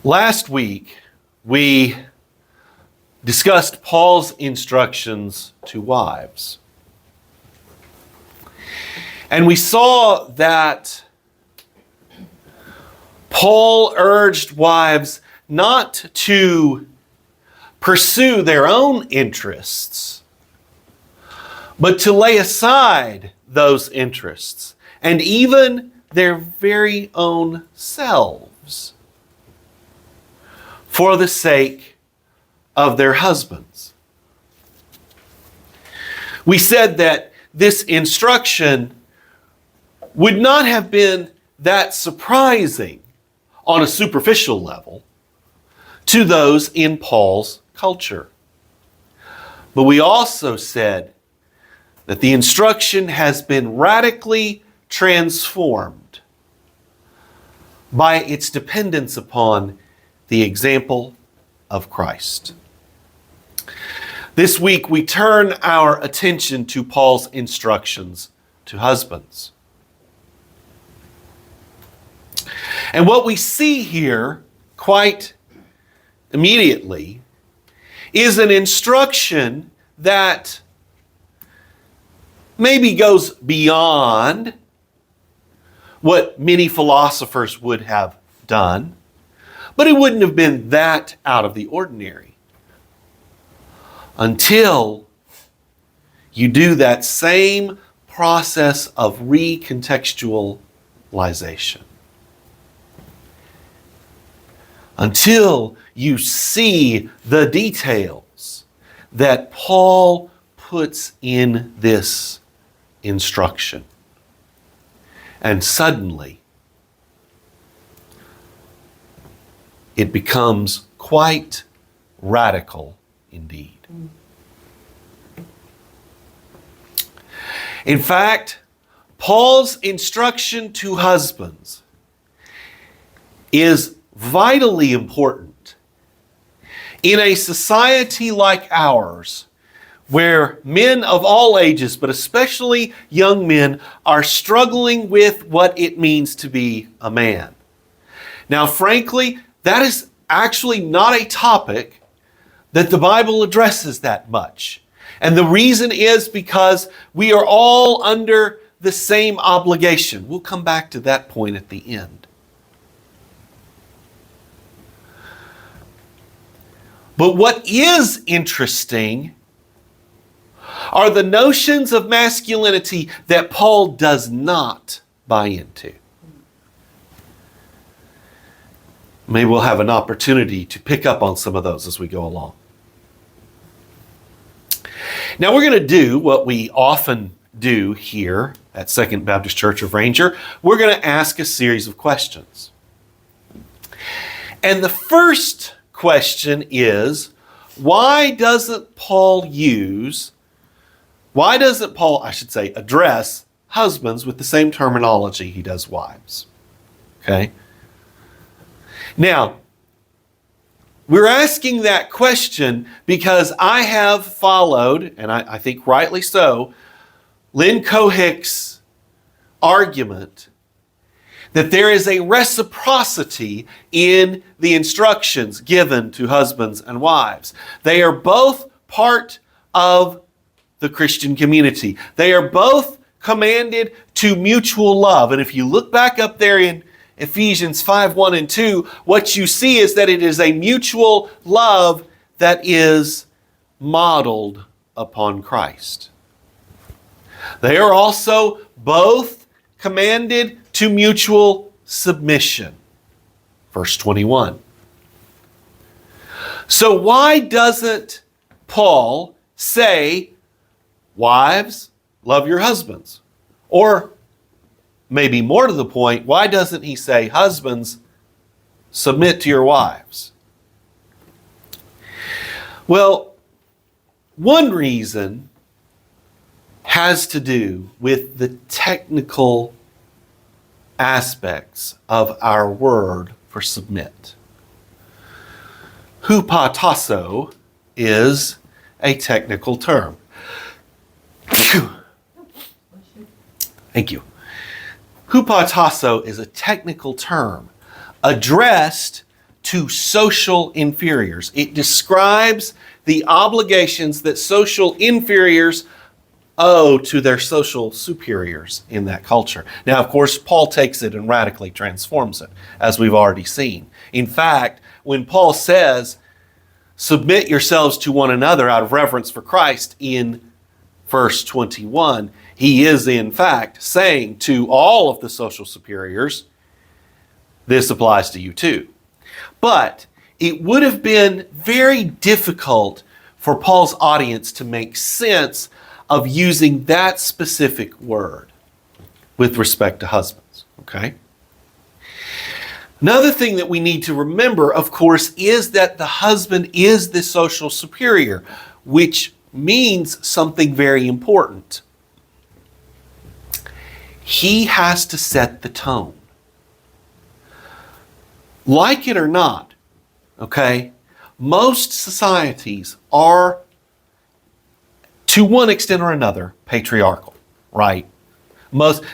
Last week, we discussed Paul's instructions to wives. And we saw that Paul urged wives not to pursue their own interests, but to lay aside those interests and even their very own selves for the sake of their husbands. We said that this instruction would not have been that surprising on a superficial level to those in Paul's culture. But we also said that the instruction has been radically transformed by its dependence upon the example of Christ. This week we turn our attention to Paul's instructions to husbands. And what we see here quite immediately is an instruction that maybe goes beyond what many philosophers would have done, but it wouldn't have been that out of the ordinary until you do that same process of recontextualization. Until you see the details that Paul puts in this instruction. And suddenly, it becomes quite radical indeed. In fact, Paul's instruction to husbands is vitally important in a society like ours, where men of all ages, but especially young men, are struggling with what it means to be a man. Now, frankly, that is actually not a topic that the Bible addresses that much. And the reason is because we are all under the same obligation. We'll come back to that point at the end. But what is interesting are the notions of masculinity that Paul does not buy into. Maybe we'll have an opportunity to pick up on some of those as we go along. Now we're going to do what we often do here at Second Baptist Church of Ranger. We're going to ask a series of questions. And the first question is, why doesn't Paul address husbands with the same terminology he does wives? Okay? Now, we're asking that question because I have followed, and I think rightly so, Lynn Cohick's argument that there is a reciprocity in the instructions given to husbands and wives. They are both part of the Christian community. They are both commanded to mutual love. And if you look back up there in Ephesians 5:1 and 2, what you see is that it is a mutual love that is modeled upon Christ. They are also both commanded to mutual submission. Verse 21. So why doesn't Paul say, wives, love your husbands? Or maybe more to the point, why doesn't he say, husbands, submit to your wives? Well, one reason has to do with the technical aspects of our word for submit. Hupotasso is a technical term. Thank you. Hupotasso is a technical term addressed to social inferiors. It describes the obligations that social inferiors owe to their social superiors in that culture. Now, of course, Paul takes it and radically transforms it, as we've already seen. In fact, when Paul says, submit yourselves to one another out of reverence for Christ in verse 21, he is in fact saying to all of the social superiors, this applies to you too. But it would have been very difficult for Paul's audience to make sense of using that specific word with respect to husbands, okay? Another thing that we need to remember, of course, is that the husband is the social superior, which means something very important. He has to set the tone. Like it or not, okay, most societies are, to one extent or another, patriarchal, right?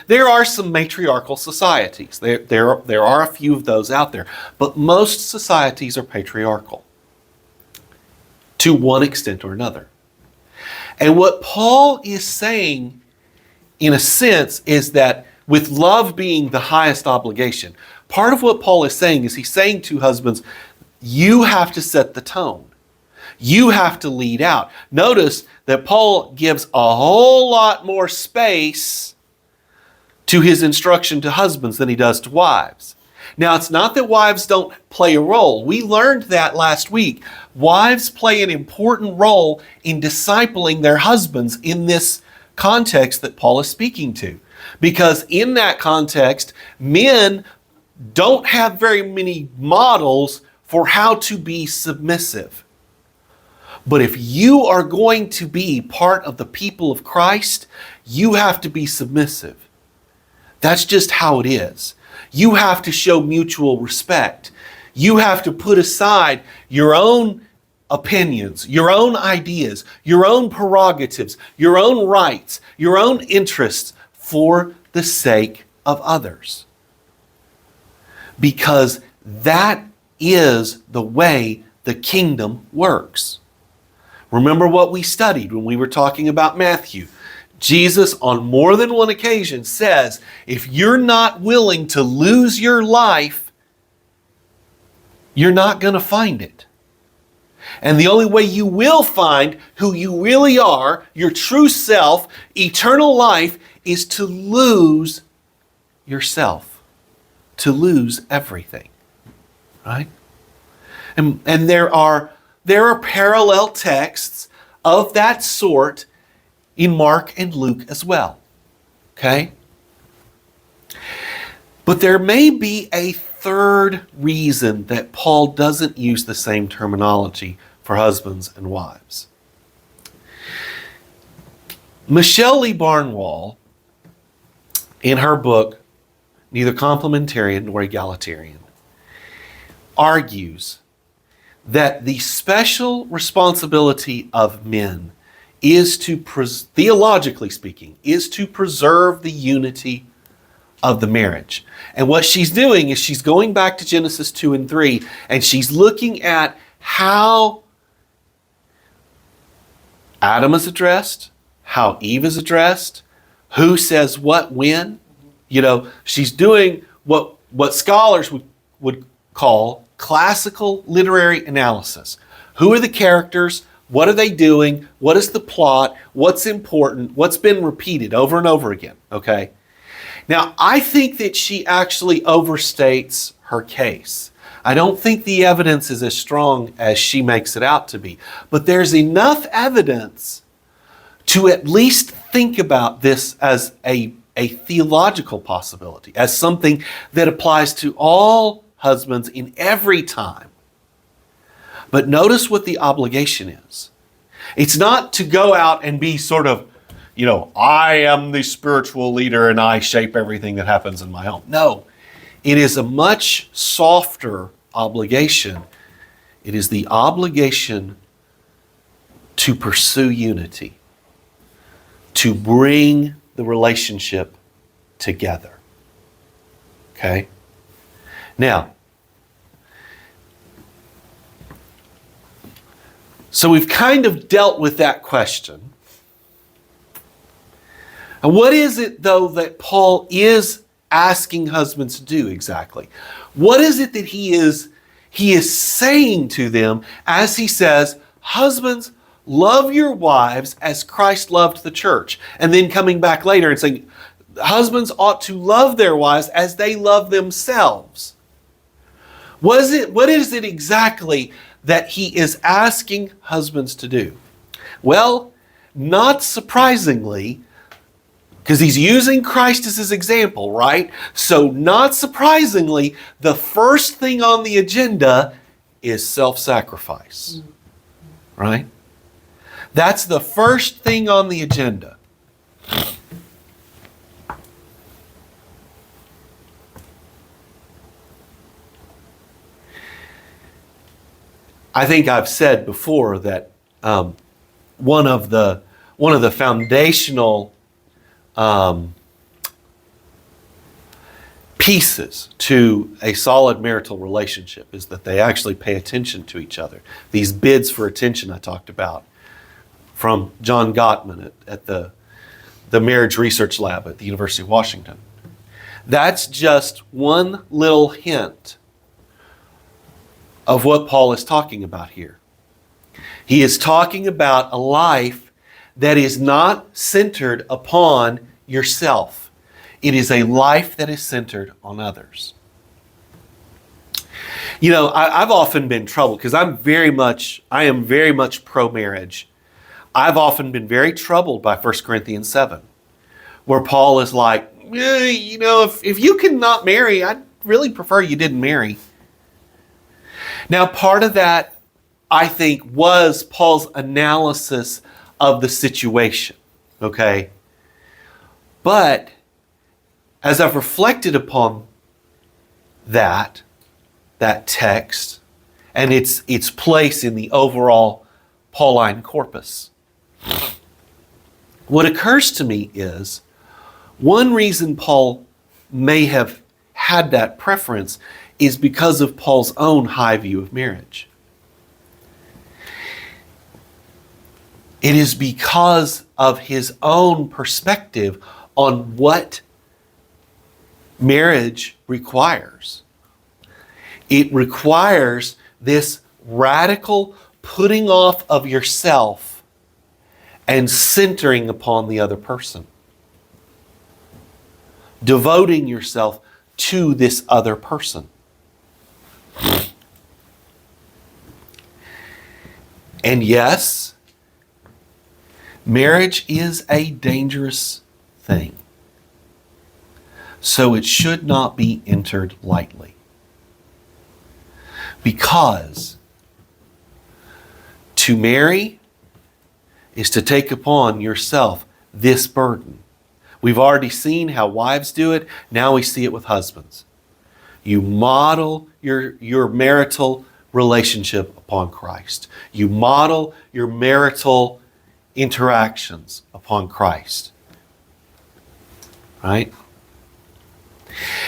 There are some matriarchal societies. There are a few of those out there. But most societies are patriarchal to one extent or another. And what Paul is saying, in a sense, is that with love being the highest obligation, part of what Paul is saying is he's saying to husbands, you have to set the tone. You have to lead out. Notice that Paul gives a whole lot more space to his instruction to husbands than he does to wives. Now, it's not that wives don't play a role. We learned that last week. Wives play an important role in discipling their husbands in this context that Paul is speaking to. Because in that context, men don't have very many models for how to be submissive. But if you are going to be part of the people of Christ, you have to be submissive. That's just how it is. You have to show mutual respect. You have to put aside your own opinions, your own ideas, your own prerogatives, your own rights, your own interests for the sake of others. Because that is the way the kingdom works. Remember what we studied when we were talking about Matthew. Jesus, on more than one occasion, says, if you're not willing to lose your life, you're not going to find it. And the only way you will find who you really are, your true self, eternal life, is to lose yourself, to lose everything, right? And there are parallel texts of that sort in Mark and Luke as well, okay? But there may be a third reason that Paul doesn't use the same terminology for husbands and wives. Michelle Lee Barnwell, in her book, Neither Complementarian Nor Egalitarian, argues that the special responsibility of men is to, theologically speaking, is to preserve the unity of the marriage. And what she's doing is she's going back to Genesis 2 and 3, and she's looking at how Adam is addressed, how Eve is addressed, who says what when. You know, she's doing what scholars would call classical literary analysis. Who are the characters? What are they doing? What is the plot? What's important? What's been repeated over and over again? Okay. Now, I think that she actually overstates her case. I don't think the evidence is as strong as she makes it out to be. But there's enough evidence to at least think about this as a theological possibility, as something that applies to all husbands in every time. But notice what the obligation is. It's not to go out and be sort of, I am the spiritual leader and I shape everything that happens in my home. No, it is a much softer obligation. It is the obligation to pursue unity, to bring the relationship together. Okay? Now, So we've kind of dealt with that question. And what is it, though, that Paul is asking husbands to do exactly? What is it that he is saying to them as he says, husbands, love your wives as Christ loved the church? And then coming back later and saying, husbands ought to love their wives as they love themselves. What is it exactly that he is asking husbands to do? Well, not surprisingly, because he's using Christ as his example, right? So not surprisingly, the first thing on the agenda is self-sacrifice, right? That's the first thing on the agenda. I think I've said before that one of the foundational pieces to a solid marital relationship is that they actually pay attention to each other. These bids for attention I talked about from John Gottman at the Marriage Research Lab at the University of Washington. That's just one little hint of what Paul is talking about here. He is talking about a life that is not centered upon yourself. It is a life that is centered on others. You know, I've often been troubled because I am very much pro-marriage. I've often been very troubled by 1 Corinthians 7, where Paul is like, you know, if you cannot marry, I'd really prefer you didn't marry. Now, part of that, I think, was Paul's analysis of the situation, okay? But as I've reflected upon that text and its place in the overall Pauline corpus, what occurs to me is one reason Paul may have had that preference is because of Paul's own high view of marriage. It is because of his own perspective on what marriage requires. It requires this radical putting off of yourself and centering upon the other person. Devoting yourself to this other person. And yes, marriage is a dangerous thing. So it should not be entered lightly. Because to marry is to take upon yourself this burden. We've already seen how wives do it. Now we see it with husbands. You model your marital relationship upon Christ. You model your marital interactions upon Christ. Right?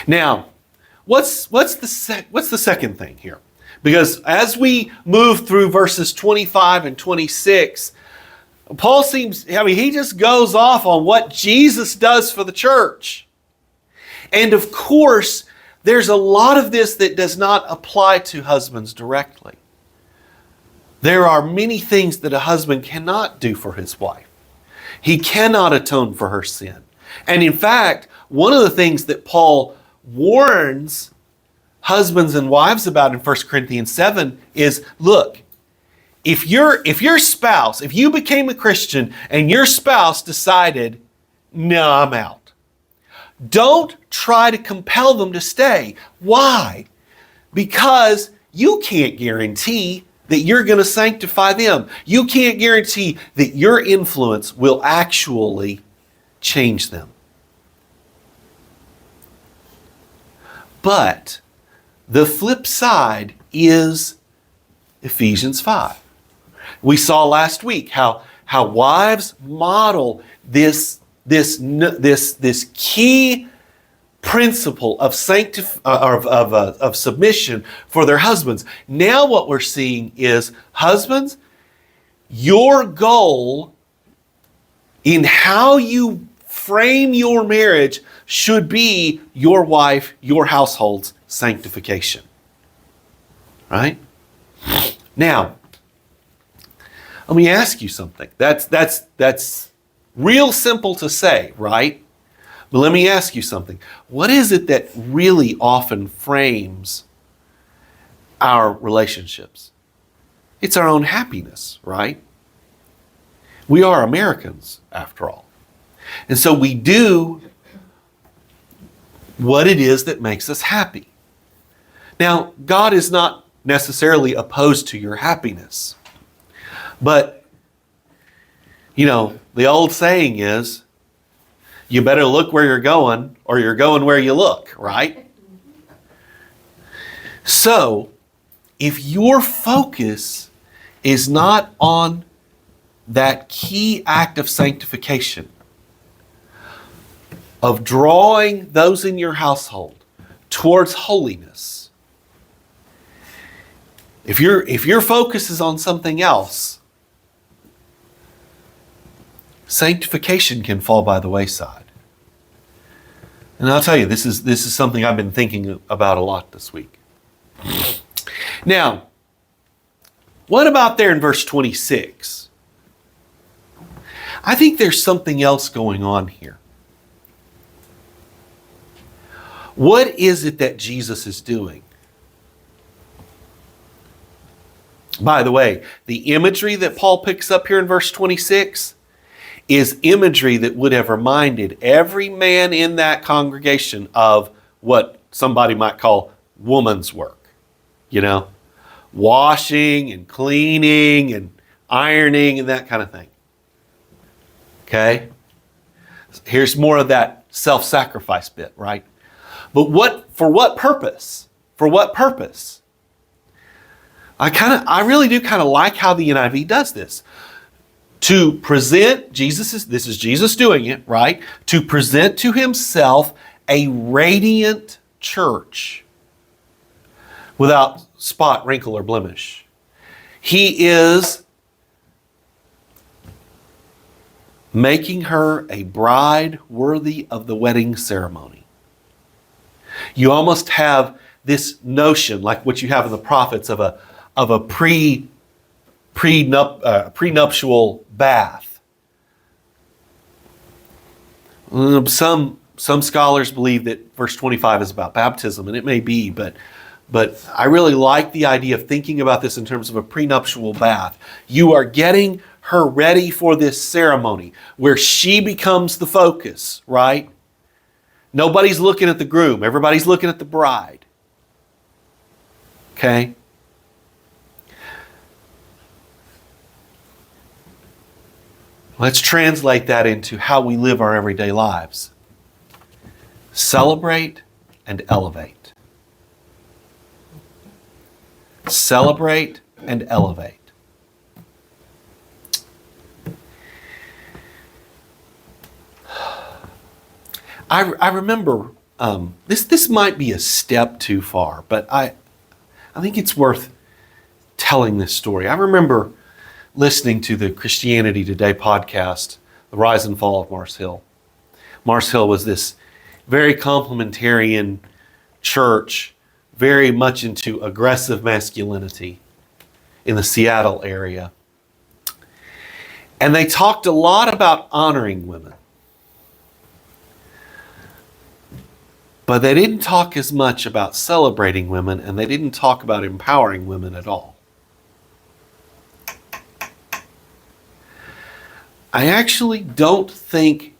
Now, what's the second thing here? Because as we move through verses 25 and 26, Paul he just goes off on what Jesus does for the church. And of course, there's a lot of this that does not apply to husbands directly. There are many things that a husband cannot do for his wife. He cannot atone for her sin. And in fact, one of the things that Paul warns husbands and wives about in 1 Corinthians 7 is, look, if you became a Christian and your spouse decided, no, I'm out, don't try to compel them to stay. Why? Because you can't guarantee that you're going to sanctify them. You can't guarantee that your influence will actually change them. But the flip side is Ephesians 5. We saw last week how wives model this key principle of submission for their husbands. Now what we're seeing is, husbands, your goal in how you frame your marriage should be your wife, your household's sanctification. Right? Now, let me ask you something. That's real simple to say, right? But let me ask you something. What is it that really often frames our relationships? It's our own happiness, right? We are Americans, after all. And so we do what it is that makes us happy. Now, God is not necessarily opposed to your happiness. But, the old saying is, you better look where you're going or you're going where you look, right? So, if your focus is not on that key act of sanctification, of drawing those in your household towards holiness, if your focus is on something else, sanctification can fall by the wayside. And I'll tell you, this is something I've been thinking about a lot this week. Now, what about there in verse 26? I think there's something else going on here. What is it that Jesus is doing? By the way, the imagery that Paul picks up here in verse 26 is imagery that would have reminded every man in that congregation of what somebody might call woman's work. Washing and cleaning and ironing and that kind of thing. Okay? Here's more of that self-sacrifice bit, right? But for what purpose? For what purpose? I really do kind of like how the NIV does this. To present, this is Jesus doing it, right? To present to himself a radiant church without spot, wrinkle, or blemish. He is making her a bride worthy of the wedding ceremony. You almost have this notion, like what you have in the prophets, of a prenuptial bath. Some scholars believe that verse 25 is about baptism, and it may be, but I really like the idea of thinking about this in terms of a prenuptial bath. You are getting her ready for this ceremony where she becomes the focus, right? Nobody's looking at the groom. Everybody's looking at the bride. Okay? Let's translate that into how we live our everyday lives. Celebrate and elevate. Celebrate and elevate. I remember, this might be a step too far, but I think it's worth telling this story. I remember listening to the Christianity Today podcast, The Rise and Fall of Mars Hill. Mars Hill was this very complementarian church, very much into aggressive masculinity in the Seattle area. And they talked a lot about honoring women. But they didn't talk as much about celebrating women, and they didn't talk about empowering women at all. I actually don't think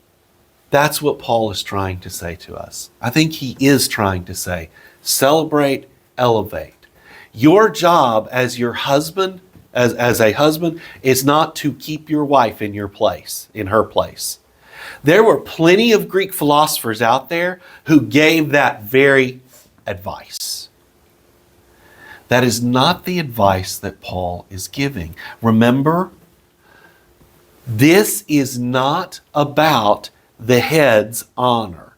that's what Paul is trying to say to us. I think he is trying to say, celebrate, elevate. Your job as your husband, as a husband, is not to keep your wife in your place, in her place. There were plenty of Greek philosophers out there who gave that very advice. That is not the advice that Paul is giving. Remember, this is not about the head's honor,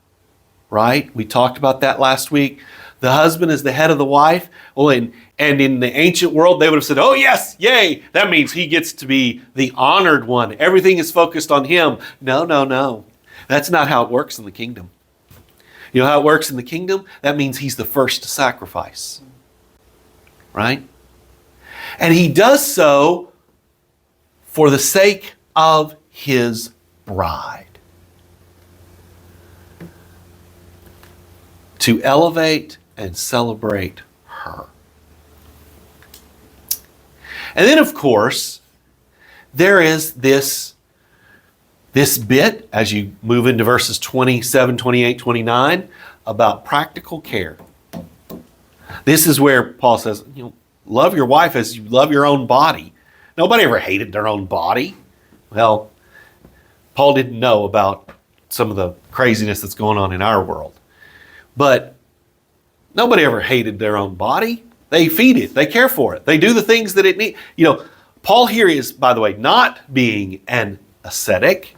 right? We talked about that last week. The husband is the head of the wife. Well, and in the ancient world, they would have said, oh yes, yay. That means he gets to be the honored one. Everything is focused on him. No, no, no. That's not how it works in the kingdom. You know how it works in the kingdom? That means he's the first to sacrifice. Right? And he does so for the sake of his bride. To elevate and celebrate her. And then, of course, there is this bit, as you move into verses 27, 28, 29, about practical care. This is where Paul says, love your wife as you love your own body. Nobody ever hated their own body. Well, Paul didn't know about some of the craziness that's going on in our world. But nobody ever hated their own body. They feed it. They care for it. They do the things that it needs. Paul here is, by the way, not being an ascetic.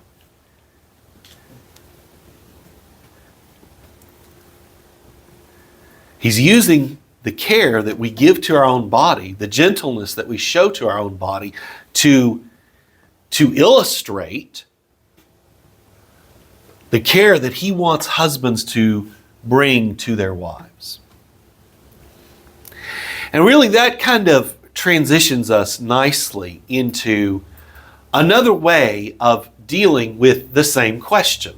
He's using the care that we give to our own body, the gentleness that we show to our own body, to illustrate the care that he wants husbands to bring to their wives. And really that kind of transitions us nicely into another way of dealing with the same question.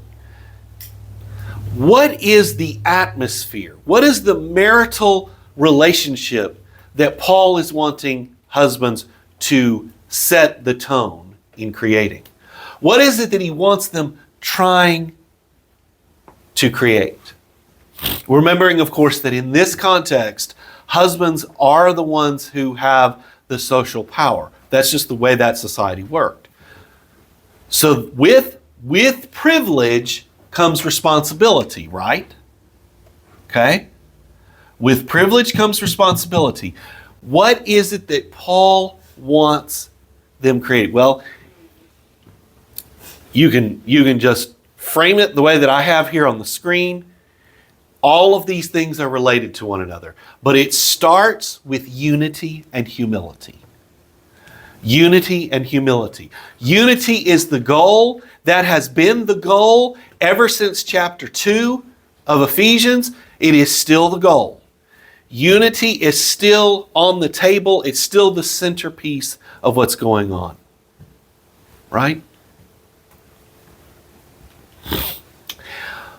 What is the atmosphere? What is the marital relationship that Paul is wanting husbands to set the tone in creating? What is it that he wants them trying to create? Remembering, of course, that in this context, husbands are the ones who have the social power. That's just the way that society worked. So with privilege comes responsibility, right? Okay? With privilege comes responsibility. What is it that Paul wants them created? Well, you can just frame it the way that I have here on the screen. All of these things are related to one another. But it starts with unity and humility. Unity and humility. Unity is the goal. That has been the goal ever since chapter 2 of Ephesians. It is still the goal. Unity is still on the table. It's still the centerpiece of what's going on. Right?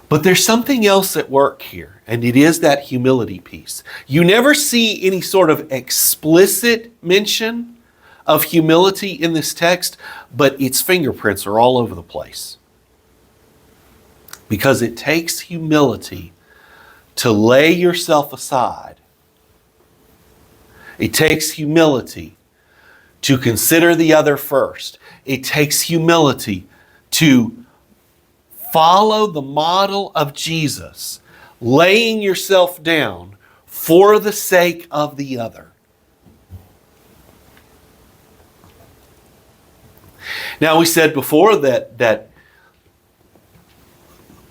But there's something else at work here, and it is that humility piece. You never see any sort of explicit mention of humility in this text, but its fingerprints are all over the place. Because it takes humility to lay yourself aside. It takes humility to consider the other first. It takes humility to follow the model of Jesus, laying yourself down for the sake of the other. Now, we said before that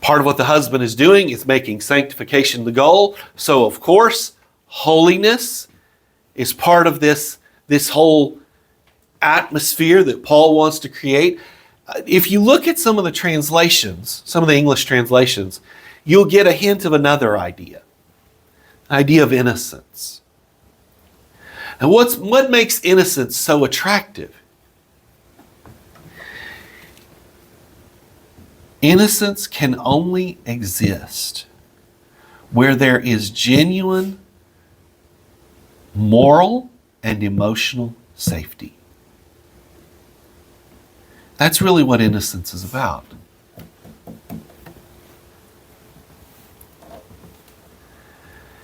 part of what the husband is doing is making sanctification the goal. So, of course, holiness is part of this whole atmosphere that Paul wants to create. If you look at some of the translations, some of the English translations, you'll get a hint of another idea. Idea of innocence. And what makes innocence so attractive? Innocence can only exist where there is genuine moral and emotional safety. That's really what innocence is about.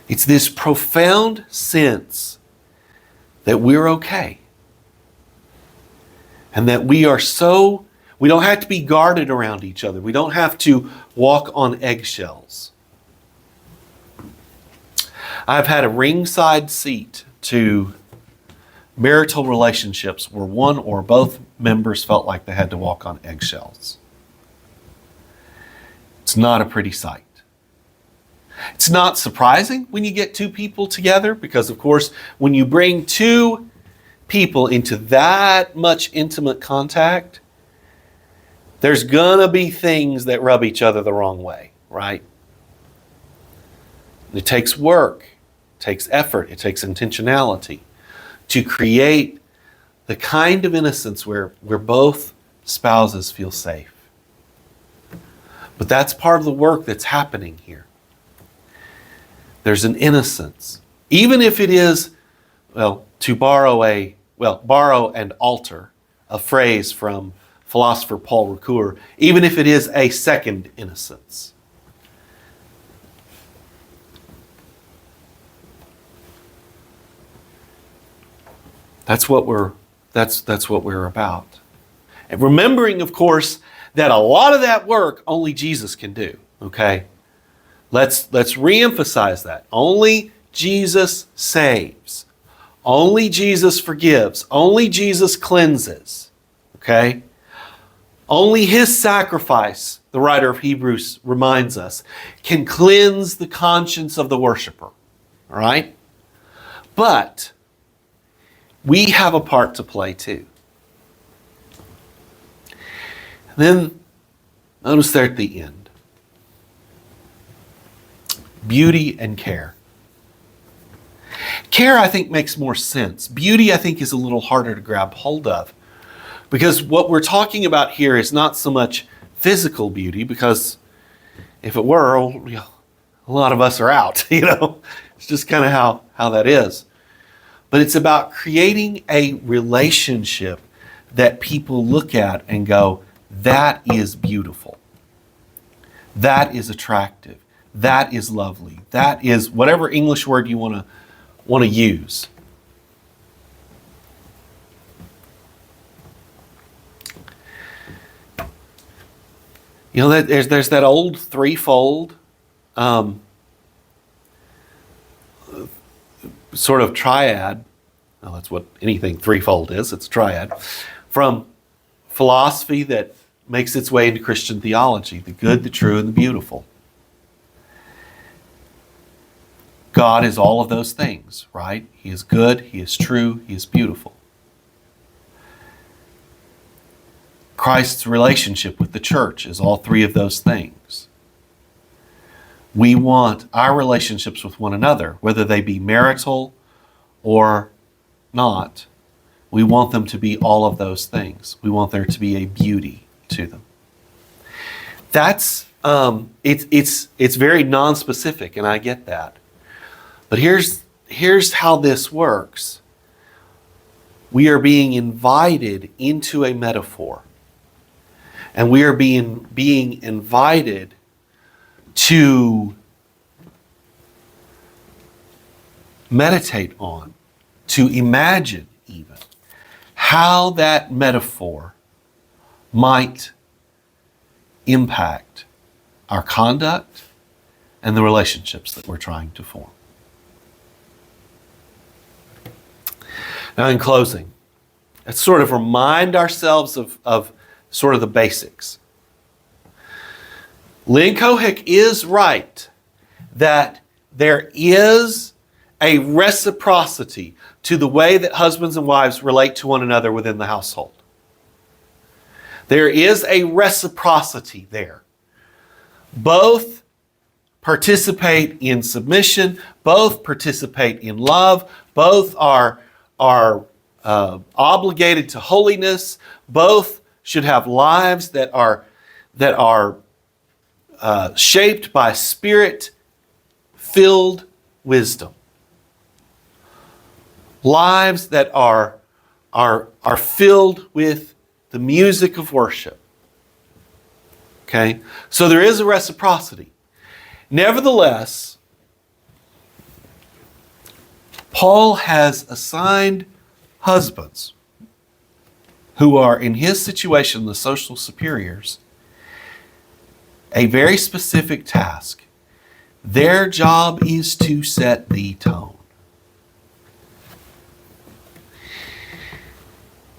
It's this profound sense that we're okay. And that we don't have to be guarded around each other. We don't have to walk on eggshells. I've had a ringside seat to marital relationships where one or both members felt like they had to walk on eggshells. It's not a pretty sight. It's not surprising when you get two people together because, of course, when you bring two people into that much intimate contact, there's gonna be things that rub each other the wrong way, right? It takes work, it takes effort, it takes intentionality to create the kind of innocence where both spouses feel safe. But that's part of the work that's happening here. There's an innocence. Even if it is, to borrow and alter a phrase from philosopher Paul Ricoeur, even if it is a second innocence. That's what we're about. And remembering, of course, that a lot of that work only Jesus can do. Okay? Let's reemphasize that. Only Jesus saves. Only Jesus forgives. Only Jesus cleanses. Okay? Only his sacrifice, the writer of Hebrews reminds us, can cleanse the conscience of the worshiper. All right? But we have a part to play too. And then notice there at the end, beauty and care. Care, I think, makes more sense. Beauty, I think, is a little harder to grab hold of. Because what we're talking about here is not so much physical beauty, because if it were, a lot of us are out, It's just kind of how that is. But it's about creating a relationship that people look at and go, that is beautiful. That is attractive. That is lovely. That is whatever English word you want to use. There's that old threefold sort of triad. Well, that's what anything threefold is. It's a triad. From philosophy that makes its way into Christian theology. The good, the true, and the beautiful. God is all of those things, right? He is good, He is true, He is beautiful. Christ's relationship with the church is all three of those things. We want our relationships with one another, whether they be marital or not, we want them to be all of those things. We want there to be a beauty to them. That's it's very non-specific, and I get that. But here's how this works. We are being invited into a metaphor. And we are being invited to meditate on, to imagine even, how that metaphor might impact our conduct and the relationships that we're trying to form. Now, in closing, let's sort of remind ourselves of sort of the basics. Lynn Cohick is right that there is a reciprocity to the way that husbands and wives relate to one another within the household. There is a reciprocity there. Both participate in submission, both participate in love, both are obligated to holiness, both should have lives that are shaped by Spirit-filled wisdom. Lives that are filled with the music of worship. Okay? So there is a reciprocity. Nevertheless, Paul has assigned husbands who are in his situation the social superiors a very specific task. Their job is to set the tone.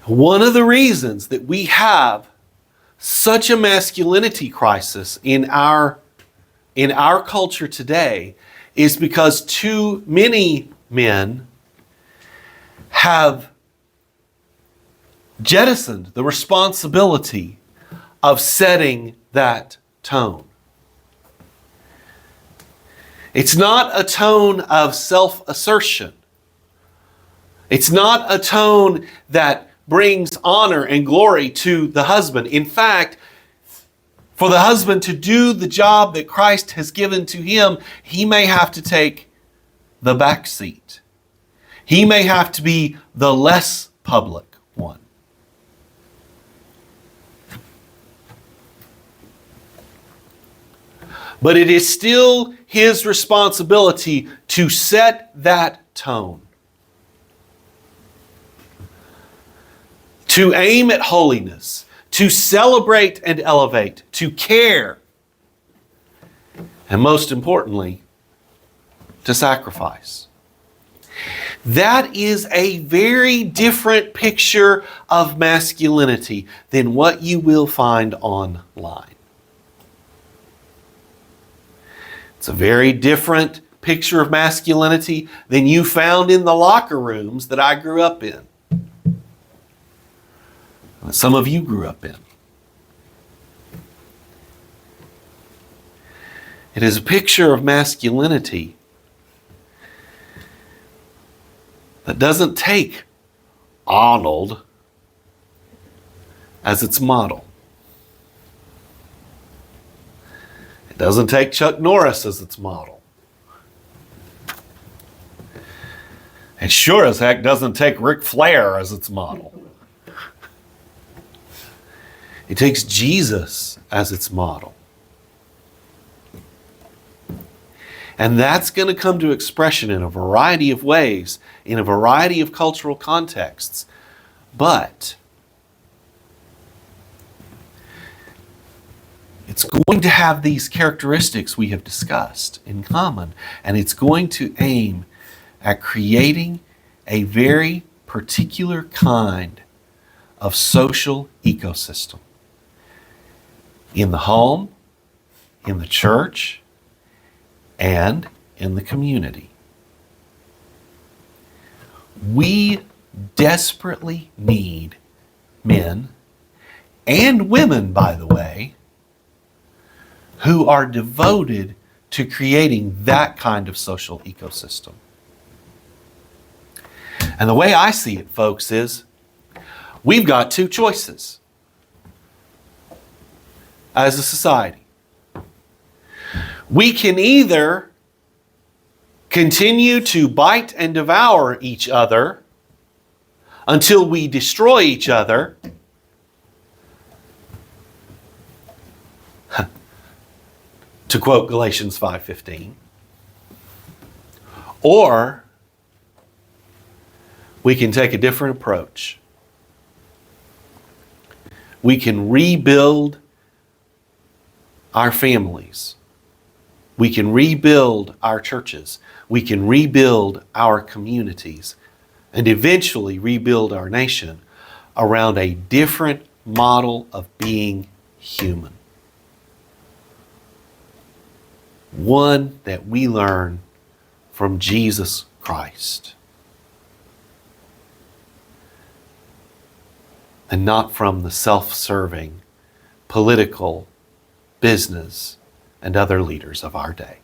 One of the reasons that we have such a masculinity crisis in our in our culture today is because too many men have jettisoned the responsibility of setting that tone. It's not a tone of self-assertion. It's not a tone that brings honor and glory to the husband. In fact, for the husband to do the job that Christ has given to him, he may have to take the back seat. He may have to be the less public one. But it is still his responsibility to set that tone. To aim at holiness, to celebrate and elevate, to care, and most importantly, to sacrifice. That is a very different picture of masculinity than what you will find online. It's a very different picture of masculinity than you found in the locker rooms that I grew up in. That some of you grew up in. It is a picture of masculinity that doesn't take Arnold as its model. It doesn't take Chuck Norris as its model. It sure as heck doesn't take Ric Flair as its model. It takes Jesus as its model. And that's going to come to expression in a variety of ways, in a variety of cultural contexts. But it's going to have these characteristics we have discussed in common, and it's going to aim at creating a very particular kind of social ecosystem in the home, in the church, and in the community. We desperately need men and women, by the way, who are devoted to creating that kind of social ecosystem. And the way I see it, folks, is we've got two choices as a society. We can either continue to bite and devour each other until we destroy each other, to quote Galatians 5:15, or we can take a different approach. We can rebuild our families. We can rebuild our churches. We can rebuild our communities and eventually rebuild our nation around a different model of being human. One that we learn from Jesus Christ and not from the self-serving political, business, and other leaders of our day.